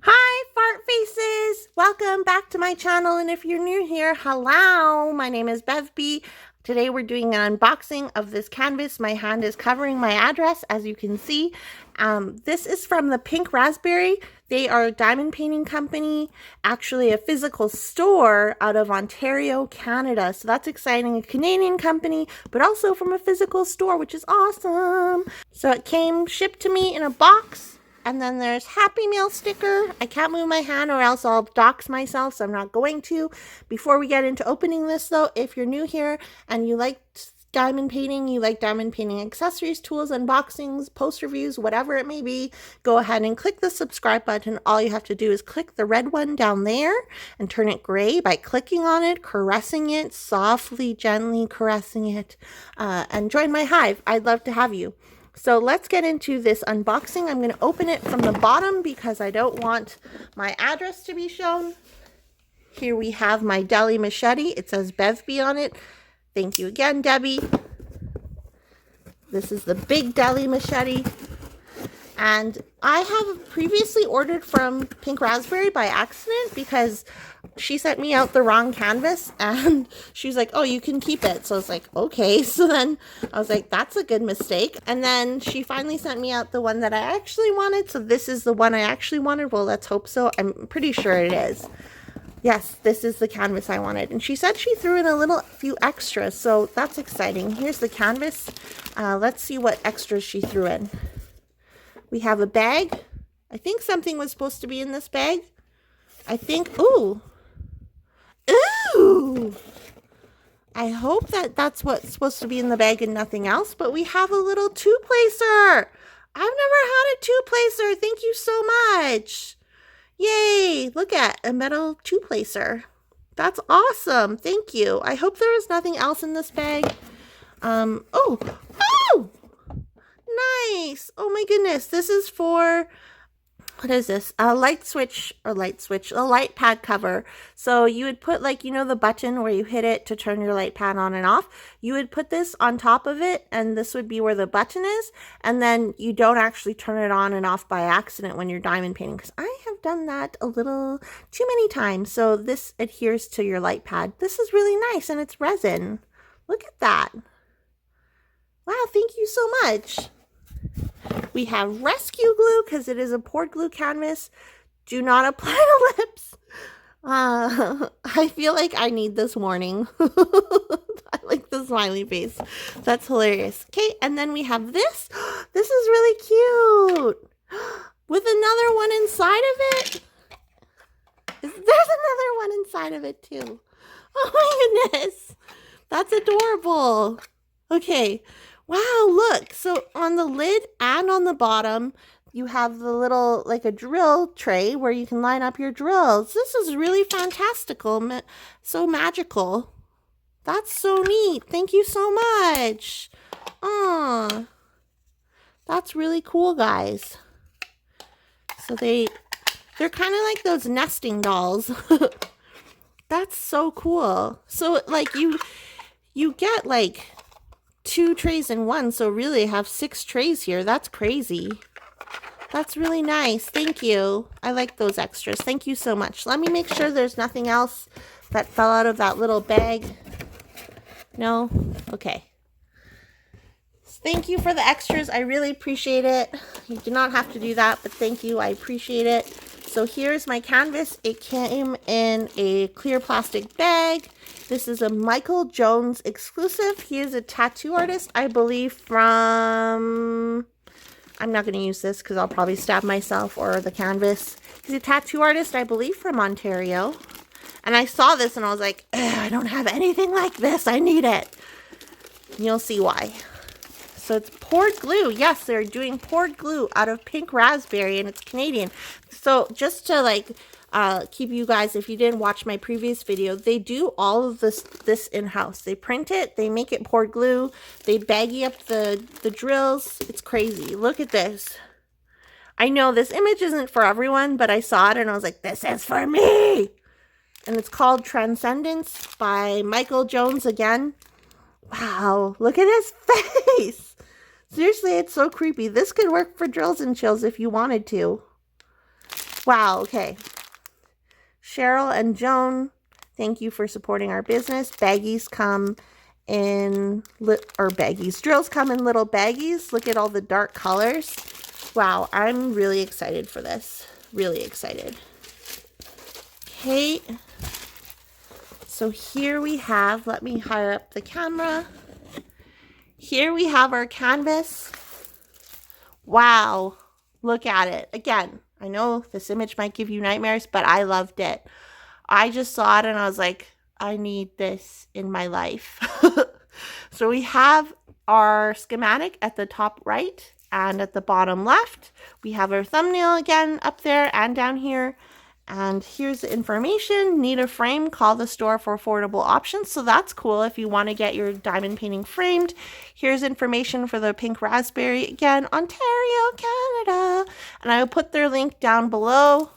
Hi, fart faces! Welcome back to my channel, and if you're new here, hello! My name is BevB. Today we're doing an unboxing of this canvas. My hand is covering my address, as you can see. This is from the Pink Razzberry. They are a diamond painting company, actually a physical store out of Ontario, Canada. So that's exciting. A Canadian company, but also from a physical store, which is awesome. So it came shipped to me in a box. And then there's Happy Meal sticker. I can't move my hand or else I'll dox myself, so I'm not going to. Before we get into opening this though, if you're new here and you like diamond painting, you like diamond painting accessories, tools, unboxings, post reviews, whatever it may be, go ahead and click the subscribe button. All you have to do is click the red one down there and turn it gray by clicking on it, caressing it, softly, gently caressing it, and join my hive. I'd love to have you. So let's get into this unboxing. I'm going to open it from the bottom because I don't want my address to be shown. Here we have my deli machete. It says BevB on it. Thank you again, Debbie. This is the big deli machete. And I have previously ordered from Pink Razzberry by accident because she sent me out the wrong canvas and she was like, oh, you can keep it. So I was like, okay. So then I was like, that's a good mistake. And then she finally sent me out the one that I actually wanted. So this is the one I actually wanted. Well, let's hope so. I'm pretty sure it is. Yes, this is the canvas I wanted. And she said she threw in a few extras. So that's exciting. Here's the canvas. Let's see what extras she threw in. We have a bag. I think something was supposed to be in this bag. I think, ooh. Ooh. I hope that that's what's supposed to be in the bag and nothing else. But we have a little two-placer. I've never had a two-placer. Thank you so much. Yay. Look at a metal two-placer. That's awesome. Thank you. I hope there is nothing else in this bag. Oh. Nice. Oh my goodness. This is for, what is this? A light pad cover. So you would put, like, you know, the button where you hit it to turn your light pad on and off. You would put this on top of it, and this would be where the button is. And then you don't actually turn it on and off by accident when you're diamond painting, because I have done that a little too many times. So this adheres to your light pad. This is really nice, and it's resin. Look at that. Wow, thank you so much. We have rescue glue because it is a poured glue canvas. Do not apply to lips. I feel like I need this warning. I like the smiley face. That's hilarious. Okay, and then we have this. This is really cute. With another one inside of it. There's another one inside of it too. Oh my goodness. That's adorable. Okay. Wow, look. So on the lid and on the bottom, you have the little, like a drill tray where you can line up your drills. This is really fantastical. So magical. That's so neat. Thank you so much. Aw. That's really cool, guys. So they're kind of like those nesting dolls. That's so cool. So like you get like 2 trays in one, so really I have 6 trays here. That's crazy. That's really nice. Thank you. I like those extras. Thank you so much. Let me make sure there's nothing else that fell out of that little bag. No? Okay. Thank you for the extras. I really appreciate it. You do not have to do that, but thank you. I appreciate it. So here's my canvas. It came in a clear plastic bag. This is a Michael Jones exclusive. He is a tattoo artist, I believe, from... I'm not going to use this because I'll probably stab myself or the canvas. He's a tattoo artist, I believe, from Ontario. And I saw this and I was like, I don't have anything like this. I need it. And you'll see why. So it's poured glue. Yes, they're doing poured glue out of Pink Razzberry, and it's Canadian. So just to like keep you guys, if you didn't watch my previous video, they do all of this in-house. They print it, they make it poured glue, they baggy up the drills. It's crazy. Look at this. I know this image isn't for everyone, but I saw it and I was like, this is for me. And it's called Transcendence by Michael Jones again. Wow, look at his face. Seriously, it's so creepy. This could work for drills and chills if you wanted to. Wow, okay. Cheryl and Joan, thank you for supporting our business. Baggies come in, drills come in little baggies. Look at all the dark colors. Wow, I'm really excited for this. Really excited. Okay, so here we have, let me higher up the camera. Here we have our canvas. Wow, look at it. Again, I know this image might give you nightmares, but I loved it. I just saw it and I was like, I need this in my life. So we have our schematic at the top right and at the bottom left. We have our thumbnail again up there and down here. And here's the information. Need a frame? Call the store for affordable options. So that's cool if you want to get your diamond painting framed. Here's information for the pink raspberry. Again, Ontario, Canada. And I will put their link down below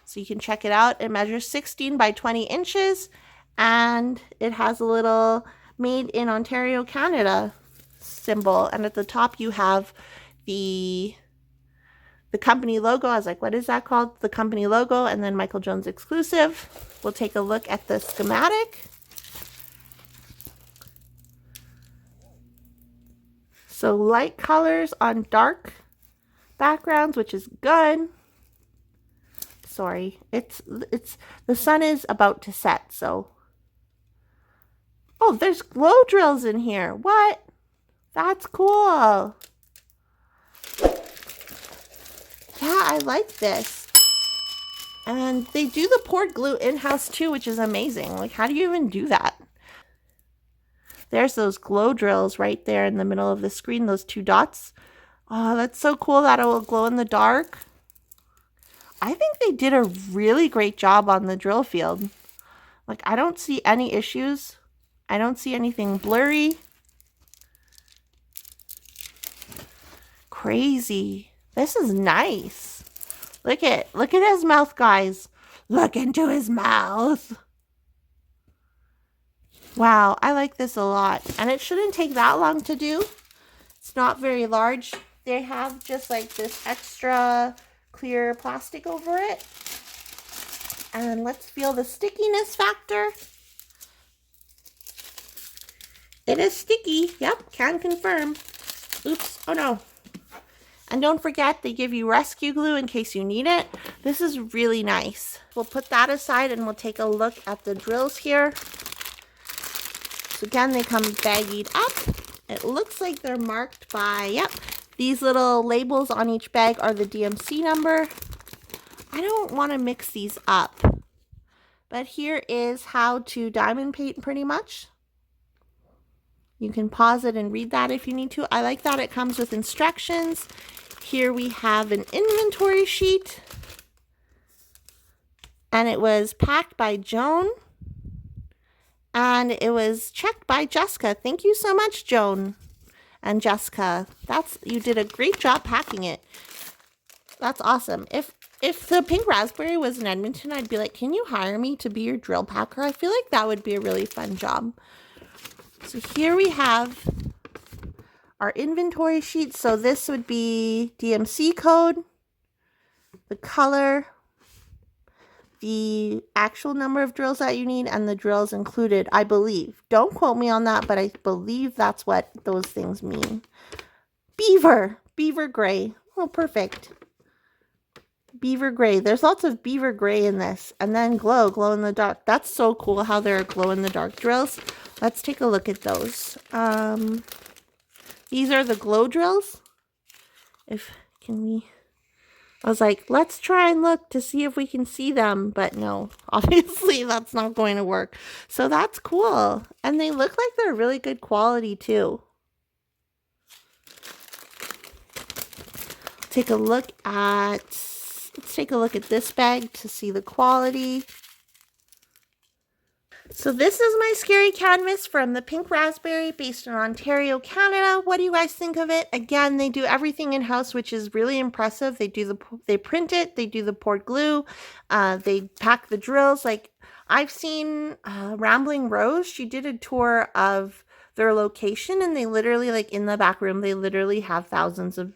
so you can check it out. It measures 16 by 20 inches. And it has a little made in Ontario, Canada symbol. And at the top you have the company logo. I was like, what is that called? The company logo, and then Michael Jones exclusive. We'll take a look at the schematic. So light colors on dark backgrounds, which is good. Sorry, it's the sun is about to set, so. Oh, there's glow drills in here. What? That's cool. Yeah, I like this. And they do the poured glue in-house too, which is amazing. Like, how do you even do that? There's those glow drills right there in the middle of the screen, those 2 dots. Oh, that's so cool that it will glow in the dark. I think they did a really great job on the drill field. Like, I don't see any issues. I don't see anything blurry. Crazy. This is nice. Look at his mouth, guys. Look into his mouth. Wow, I like this a lot. And it shouldn't take that long to do. It's not very large. They have just like this extra clear plastic over it. And let's feel the stickiness factor. It is sticky. Yep, can confirm. Oops, oh no. And don't forget, they give you rescue glue in case you need it. This is really nice. We'll put that aside and we'll take a look at the drills here. So again, they come baggied up. It looks like they're marked by, yep, these little labels on each bag are the DMC number. I don't want to mix these up. But here is how to diamond paint pretty much. You can pause it and read that if you need to. I like that it comes with instructions. Here we have an inventory sheet. And it was packed by Joan. And it was checked by Jessica. Thank you so much, Joan and Jessica. You did a great job packing it. That's awesome. If the pink raspberry was in Edmonton, I'd be like, can you hire me to be your drill packer? I feel like that would be a really fun job. So here we have our inventory sheet. So this would be DMC code, the color, the actual number of drills that you need, and the drills included, I believe. Don't quote me on that, but I believe that's what those things mean. Beaver gray. Oh, perfect. Beaver gray. There's lots of beaver gray in this. And then glow in the dark. That's so cool how there are glow in the dark drills. Let's take a look at those. These are the glow drills. I was like, let's try and look to see if we can see them. But no, obviously that's not going to work. So that's cool. And they look like they're really good quality too. Let's take a look at this bag to see the quality. So this is my scary canvas from the Pink Raspberry based in Ontario, Canada. What do you guys think of it? Again, they do everything in-house, which is really impressive. They print it, they do the poured glue, they pack the drills. Like I've seen Rambling Rose, she did a tour of their location, and they literally, like, in the back room, they literally have thousands and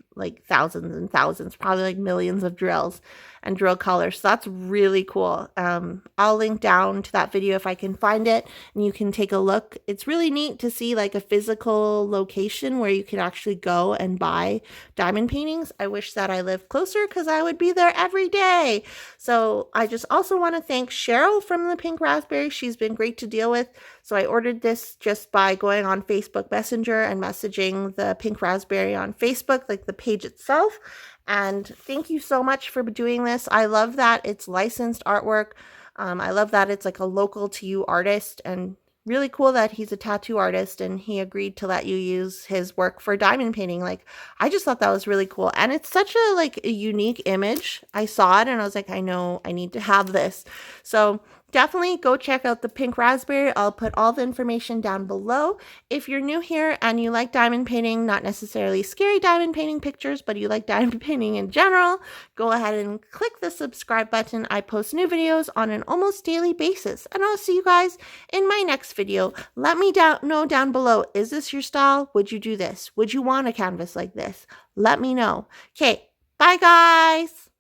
thousands, probably like millions of drills and drill colors. So that's really cool. I'll link down to that video if I can find it, and you can take a look. It's really neat to see like a physical location where you can actually go and buy diamond paintings. I wish that I lived closer because I would be there every day. So I just also want to thank Cheryl from the Pink Razzberry. She's been great to deal with. So I ordered this just by going on Facebook Messenger and messaging the Pink Razzberry on Facebook, like the page itself. And thank you so much for doing this. I love that it's licensed artwork. I love that it's like a local to you artist, and really cool that he's a tattoo artist and he agreed to let you use his work for diamond painting. Like, I just thought that was really cool. And it's such a like a unique image. I saw it and I was like, I know I need to have this. So definitely go check out the Pink Razzberry. I'll put all the information down below. If you're new here and you like diamond painting, not necessarily scary diamond painting pictures, but you like diamond painting in general, go ahead and click the subscribe button. I post new videos on an almost daily basis, and I'll see you guys in my next video. Let me know down below, is this your style? Would you do this? Would you want a canvas like this? Let me know. Okay, bye guys.